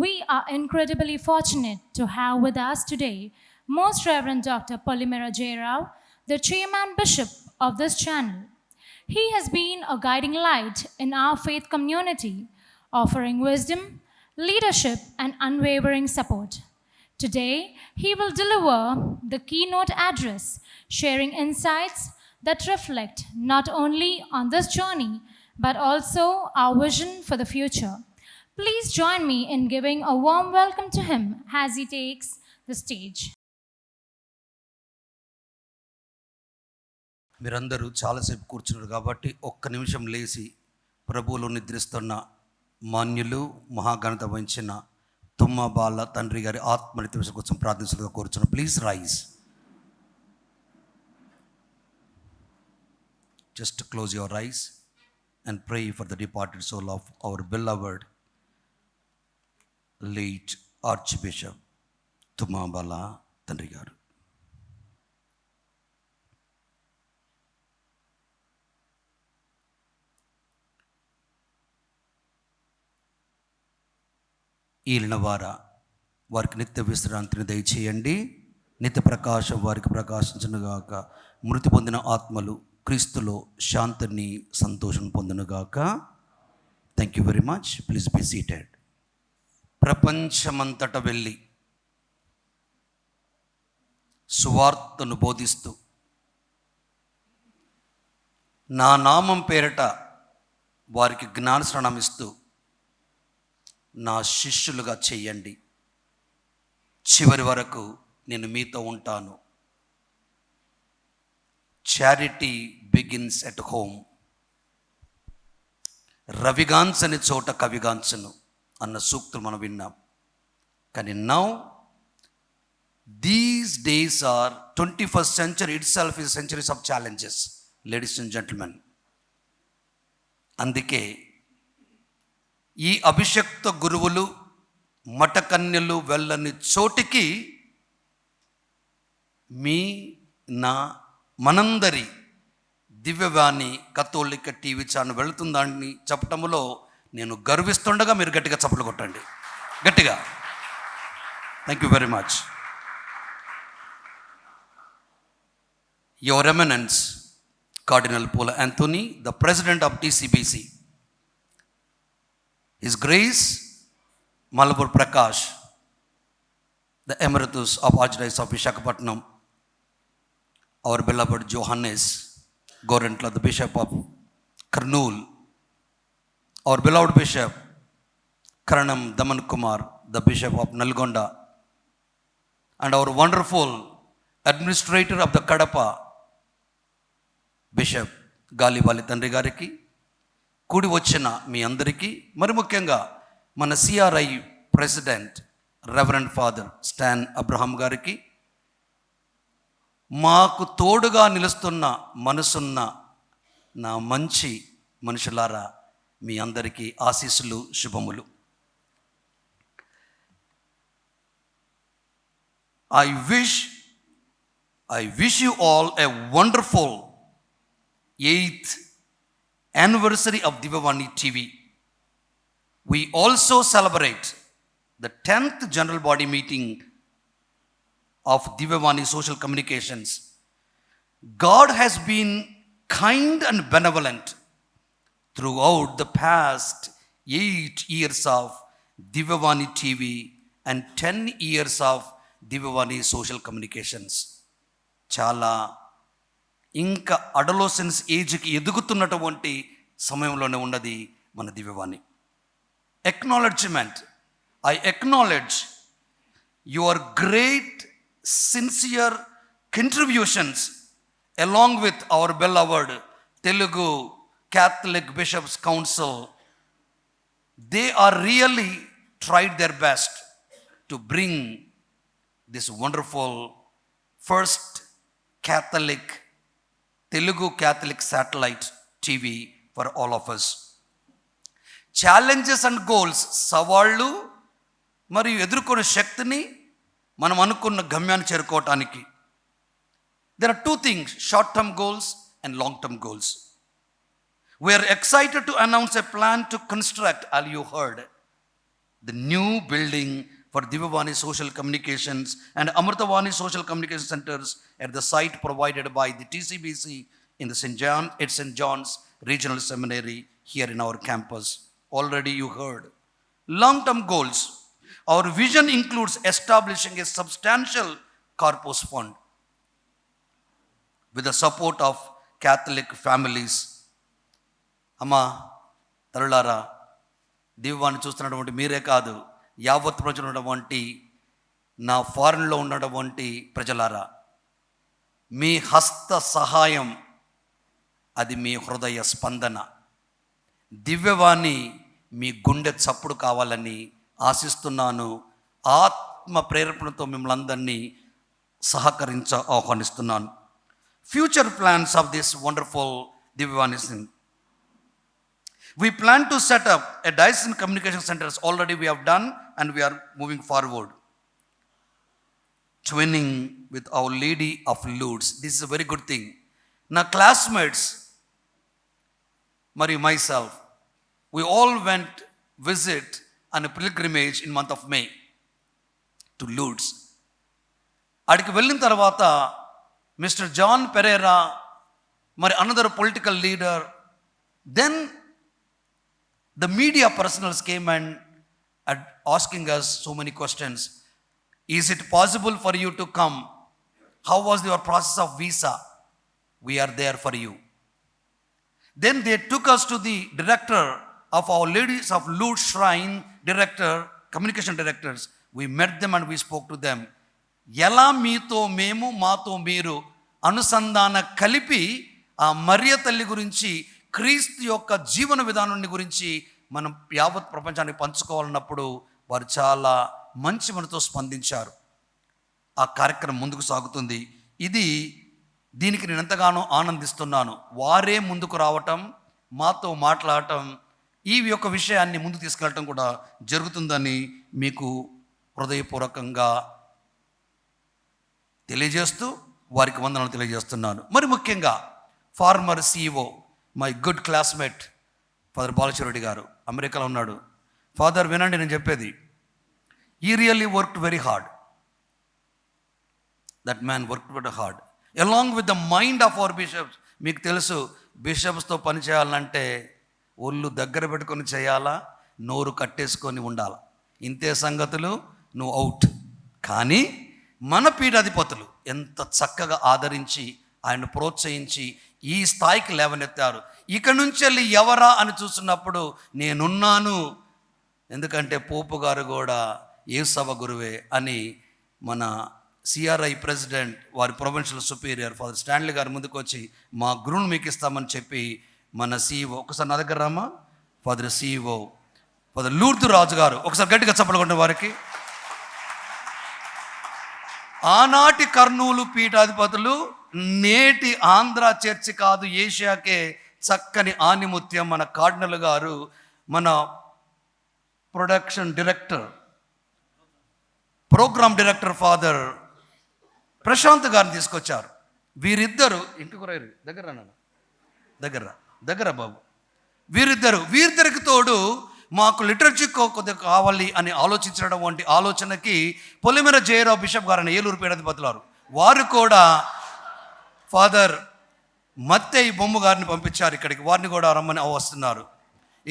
we are incredibly fortunate to have with us today Most Reverend Dr. Polimera J. Rao, the Chairman Bishop of this channel. He has been a guiding light in our faith community, offering wisdom, leadership, and unwavering support. Today, he will deliver the keynote address, sharing insights that reflect not only on this journey but also our vision for the future. Please join me in giving a warm welcome to him as he takes the stage. మీరందరూ చాలాసేపు కూర్చున్నారు కాబట్టి ఒక్క నిమిషం లేచి ప్రభువులో నిద్రిస్తున్న మాన్యులు మహాఘనత వహించిన తుమ్మ బాల తండ్రి గారి ఆత్మనిత్య కోసం ప్రార్థించగా కూర్చున్నాం. Please rise. Just close your eyes and pray for the departed soul of our beloved late archbishop Thumma Bala తండ్రి గారు. ఈలిన వారికి నిత్య విశ్రాంతిని దయచేయండి. నిత్య ప్రకాశం వారికి ప్రకాశించునుగాక. మృతి పొందిన ఆత్మలు క్రీస్తులో శాంతిని సంతోషం పొందునుగాక. Thank you very much. Please be seated. ప్రపంచమంతట వెళ్ళి సువార్తను బోధిస్తూ నా నామం పేరట వారికి జ్ఞానస్నానం ఇస్తూ నా శిష్యులుగా చెయ్యండి. చివరి వరకు నేను మీతో ఉంటాను. Charity begins at home. రవిగాంచని చోట కవిగాంచను అన్న సూక్తులు మనం విన్నాం. కానీ now these days are 21st century itself is centuries of challenges, ladies and gentlemen. అందుకే ఈ అభిషక్త గురువులు మఠకన్యలు వెళ్ళని చోటికి మనందరి దివ్యవాణి కథోలిక టీవీ ఛానల్ వెళుతుందని చెప్పటంలో నేను గర్విస్తుండగా మీరు గట్టిగా చప్పట్లు కొట్టండి, గట్టిగా. Thank you very much. Your eminence cardinal Poola Anthony, the president of TCBC, His Grace Malapur Prakash, the Emeritus of Archdiocese of Visakhapatnam, our beloved Johannes Gorentla, the Bishop of Kurnool, our beloved Bishop Karanam Daman Kumar, the Bishop of Nalgonda, and our wonderful Administrator of the Kadapa, Bishop Galibali Tandri Gariki, కూడి వచ్చిన మీ అందరికీ, మరి ముఖ్యంగా మన CRI president reverend father Stan Abraham గారికి, మాకు తోడుగా నిలుస్తున్న మనసున్న నా మంచి మనుషులారా, మీ అందరికీ ఆశీస్సులు, శుభములు. I wish you all a wonderful 8th anniversary of Divyavani TV. We also celebrate the 10th general body meeting of Divyavani Social Communications. God has been kind and benevolent throughout the past 8 years of Divyavani TV and 10 years of Divyavani Social Communications. Chala ఇంకా adolescence ఏజ్కి ఎదుగుతున్నటువంటి సమయంలోనే ఉన్నది మన Divyavani. Acknowledgement. I acknowledge your great sincere contributions along with our beloved Telugu Catholic Bishops Council. They are really tried their best to bring this wonderful first Telugu Catholic satellite TV for all of us. Challenges and goals, సవాళ్ళు మరియు ఎదుర్కొనే శక్తిని మనం అనుకున్న గమ్యాన్ని చేరుకోవటానికి. There are two things, short-term goals and long-term goals. We are excited to announce a plan to construct, as you heard, the new building for Divyavani Social Communications and Amritavani Social Communication Centers at the site provided by the TCBC in the St. John's Regional Seminary here in our campus. Already you heard. Long-term goals. Our vision includes establishing a substantial corpus fund with the support of Catholic families. అమ్మా తరులారా, దివ్యవాణి చూస్తున్నటువంటి మీరే కాదు, యావత్ ప్రజలు ఉన్నటువంటి నా ఫారెన్లో ఉన్నటువంటి ప్రజలారా, మీ హస్త సహాయం అది మీ హృదయ స్పందన. దివ్యవాణి మీ గుండె చప్పుడు కావాలని ఆశిస్తున్నాను. ఆత్మ ప్రేరేపణతో మిమ్మల్ని అందరినీ ఆహ్వానిస్తున్నాను. Future plans of this wonderful Divyavani Singh. We plan to set up a diocesan communication centers. Already we have done and we are moving forward. Twinning with Our Lady of Lourdes. This is a very good thing. Now classmates, Mary, myself, we all went visit on a pilgrimage in month of May to Lourdes. అడికి వెళ్ళిన తర్వాత mister John Perera, మరి another political leader, then the media personals came and asking us so many questions. Is it possible for you to come? How was your process of visa? We are there for you. Then they took us to the director of Our Ladies of Lourdes Shrine, communication directors. We met them and we spoke to them. ఎలా మీతో మేము మాతో మీరు అనుసంధాన కలిపి ఆ మరియ తల్లి గురించి, క్రీస్తు యొక్క జీవన విధానాన్ని గురించి మనం యావత్ ప్రపంచానికి పంచుకోవాలన్నప్పుడు వారు చాలా మంచి మనతో స్పందించారు. ఆ కార్యక్రమం ముందుకు సాగుతుంది. దీనికి నేను ఎంతగానో ఆనందిస్తున్నాను. వారే ముందుకు రావటం, మాతో మాట్లాడటం, ఈ యొక్క విషయాన్ని ముందుకు తీసుకెళ్ళటం కూడా జరుగుతుందని మీకు హృదయపూర్వకంగా తెలియజేస్తూ వారికి వందనాలు తెలియజేస్తున్నాను. మరి ముఖ్యంగా former CEO, my good classmate father Balachareddy garu అమెరికాలో ఉన్నాడు. ఫాదర్ వినండి నేను చెప్పేది. He really worked very hard. That man worked very hard along with the mind of our bishops. మీకు తెలుసు, బిషప్స్తో పని చేయాలంటే ఒళ్ళు దగ్గర పెట్టుకొని చేయాలా, నోరు కట్టేసుకొని ఉండాలా. ఇంతే సంగతులు, నువ్వు అవుట్. కానీ మన పీఠాధిపతులు ఎంత చక్కగా ఆదరించి ఆయన ప్రోత్సహించి ఈ స్థాయికి లేవనెత్తారు. ఇక నుంచి వెళ్ళి ఎవరా అని చూస్తున్నప్పుడు నేనున్నాను, ఎందుకంటే పోపు గారు కూడా యేసవ గురువే అని మన CRI ప్రెసిడెంట్, వారి ప్రొవిన్షియల్ సుపీరియర్ ఫాదర్ స్టాన్లీ గారు ముందుకు వచ్చి మా గురువును మీకు ఇస్తామని చెప్పి మన CEO, ఒకసారి నా దగ్గర Rama, father CEO father Lourdu Raju garu, ఒకసారి గట్టిగా చప్పట్లు కొట్టిన వారికి. ఆనాటి కర్నూలు పీఠాధిపతులు, నేటి ఆంధ్ర చర్చి కాదు ఏషియాకే చక్కని ఆనిముత్యం మన కార్డినల్ గారు, మన production director, programme director father Prashant గారిని తీసుకొచ్చారు. వీరిద్దరు ఇంటికి దగ్గర బాబు, వీరిద్దరికి తోడు మాకు లిటరచీ కొద్దిగా కావాలి అని ఆలోచించడం వంటి ఆలోచనకి పొలిమేర జయరావు బిషప్ గారు అని ఏలూరు పీఠాధిపతులారు, వారు కూడా ఫాదర్ మత్తయి బొమ్మ గారిని పంపించారు ఇక్కడికి. వారిని కూడా రమ్మని వస్తున్నారు.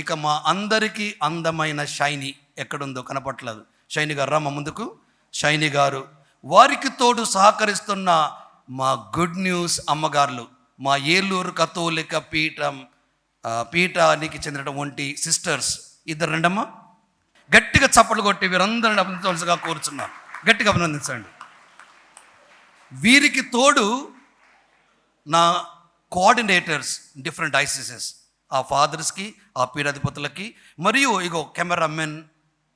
ఇక మా అందరికీ అందమైన షైనీ ఎక్కడుందో కనపట్లేదు. షైనీ గారు రమ్మ ముందుకు. షైనీ గారు, వారికి తోడు సహకరిస్తున్న మా గుడ్ న్యూస్ అమ్మగారులు, మా ఏలూరు కథోలిక పీఠానికి చెందినటువంటి సిస్టర్స్ ఇద్దరు రెండమ్మా, గట్టిగా చప్పట్లు కొట్టి వీరందరిని అభినందించవలసిగా కోరుచున్నాను. గట్టిగా అభినందించండి. వీరికి తోడు నా కోఆర్డినేటర్స్ డిఫరెంట్ డైసిసెస్, ఆ ఫాదర్స్కి, ఆ పీఠాధిపతులకి, మరియు ఇగో కెమెరామెన్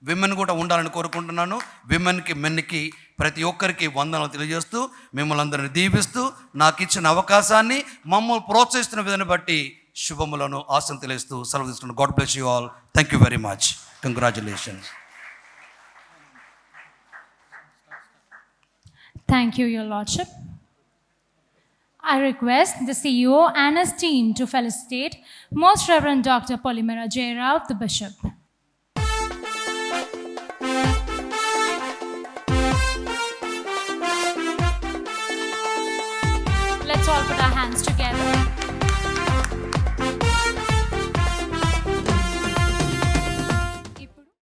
విమెన్ కూడా ఉండాలని కోరుకుంటున్నాను. విమెన్కి, మెన్కి ప్రతి ఒక్కరికి వందనాలు తెలియజేస్తూ, మిమ్మల్ని అందరిని దీవిస్తూ, నాకు ఇచ్చిన అవకాశాన్ని, మమ్మల్ని ప్రోత్సహిస్తున్న విధాన్ని బట్టి శుభములను ఆశను తెలియజేస్తూ సెలవు తీసుకున్నాను. God bless you all. Thank you very much. Congratulations. Thank you, Your Lordship. I request the CEO and his team to felicitate Most Reverend Dr. Polimera J. Rao, the Bishop. Let's all put our hands together.